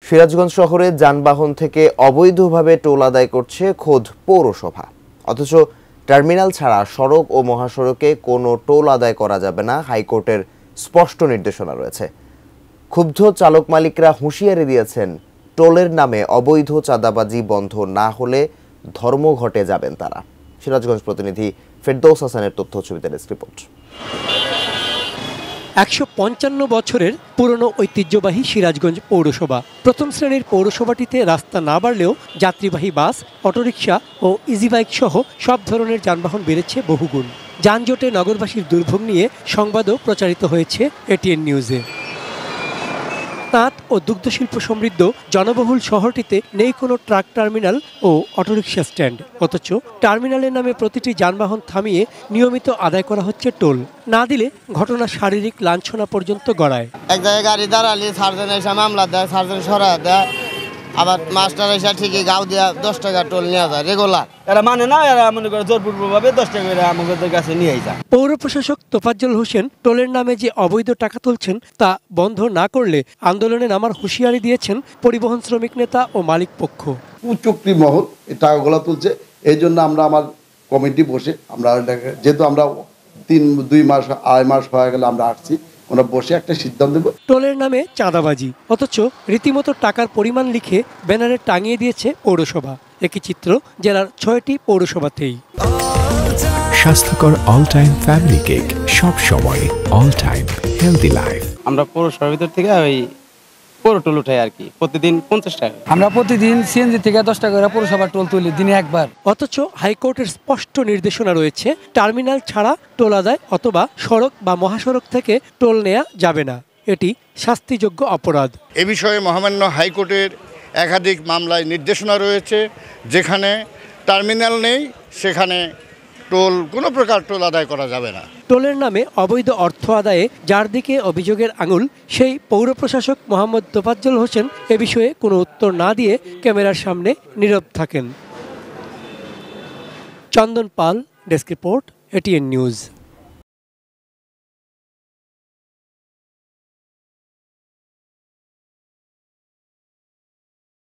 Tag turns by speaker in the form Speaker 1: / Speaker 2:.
Speaker 1: সিরাজগঞ্জ শহরে যানবাহন থেকে অবৈধভাবে টোল আদায় করছে খোদ পৌরসভা। অথচ টার্মিনাল ছাড়া সড়ক ও মহাসড়কে কোনো টোল আদায় করা যাবে না, হাইকোর্টের স্পষ্ট নির্দেশনা রয়েছে। ক্ষুব্ধ চালক মালিকরা হুঁশিয়ারি দিয়েছেন, টোলের নামে অবৈধ চাঁদাবাজি বন্ধ না হলে ধর্মঘটে যাবেন তারা। সিরাজগঞ্জ প্রতিনিধি ফেরদৌস হাসানের তথ্যছবিতে ডেস্ক রিপোর্ট।
Speaker 2: ১৫৫ বছরের পুরনো ঐতিহ্যবাহী সিরাজগঞ্জ পৌরসভা। প্রথম শ্রেণীর পৌরসভাটিতে রাস্তা না বাড়লেও যাত্রীবাহী বাস, অটোরিকশা ও ইজিবাইক সহ সব ধরনের যানবাহন বেড়েছে বহুগুণ। যানজটে নগরবাসীর দুর্ভোগ নিয়ে সংবাদও প্রচারিত হয়েছে এটিএন নিউজে। তাঁত ও দুগ্ধশিল্প সমৃদ্ধ জনবহুল শহরটিতে নেই কোনো ট্রাক টার্মিনাল ও অটোরিকশা স্ট্যান্ড। অথচ টার্মিনালের নামে প্রতিটি যানবাহন থামিয়ে নিয়মিত আদায় করা হচ্ছে টোল। না দিলে ঘটনা শারীরিক লাঞ্ছনা পর্যন্ত গড়ায়।
Speaker 3: এক জায়গায় গাড়ি দাঁড়ালে সার্জন এসে মামলা দেয়, সার্জন সরা দেয়, আবার মাস্টার এসে ঠিকই গাও দিয়া 10 টাকা টোল নেওয়া যায় রেগুলার। এরা মানে না, এরা মনে করে জোরপূর্বকভাবে 10 টাকা করে আমাদের কাছে নিয়ে যায়।
Speaker 2: পৌর প্রশাসক তোফাজ্জল হোসেন টোলের নামে যে অবৈধ টাকা তুলছেন তা বন্ধ না করলে আন্দোলনে নামার হুঁশিয়ারি দিয়েছেন পরিবহন শ্রমিক নেতা ও মালিক পক্ষ।
Speaker 4: কুচক্রি মহল এই টাকাগুলো তুলছে, এই জন্য আমরা আমার কমিটি বসে আমরা যেহেতু আমরা 2 মাস 2.5 মাস হয়ে গেলে আমরা আসছি, আমরা বসে একটা সিদ্ধান্ত নেব।
Speaker 2: টোলের নামে চাঁদাবাজি, অথচ রীতিমতো টাকার পরিমাণ লিখে ব্যানারে টাঙিয়ে দিয়েছে পৌরসভা। একই চিত্র জেলার 6টি পৌরসভাতেই।
Speaker 5: স্বাস্থ্যকর অল টাইম ফ্যামিলি কেক, সব সময় অল টাইম হেলদি লাইফ।
Speaker 6: আমরা পৌরসভার ভিতর থেকে ওই পৌর টোল উঠাই আর কি, প্রতিদিন 50 টাকা।
Speaker 7: আমরা প্রতিদিন সিএনজি থেকে 10 টাকা করে পৌরসভার টোল তুলি দিনে একবার।
Speaker 2: অথচ হাইকোর্টের স্পষ্ট নির্দেশনা রয়েছে, টার্মিনাল ছাড়া টোল আদায় অথবা সড়ক বা মহাসড়ক থেকে টোল নেওয়া যাবে না। এটি শাস্তিযোগ্য অপরাধ।
Speaker 8: এ বিষয়ে মহামান্য হাইকোর্টের একাধিক মামলায় নির্দেশনা রয়েছে, যেখানে টার্মিনাল নেই সেখানে কোনো প্রকার টোল আদায় করা যাবে না।
Speaker 2: টোলের নামে অবৈধ অর্থ আদায়ে যার দিকে অভিযোগের আঙুল, সেই পৌর প্রশাসক মোহাম্মদ তোফাজ্জল হোসেন এ বিষয়ে কোনো উত্তর না দিয়ে ক্যামেরার সামনে নীরব থাকেন। চন্দন পাল, ডেস্ক রিপোর্ট, এটিএন নিউজ।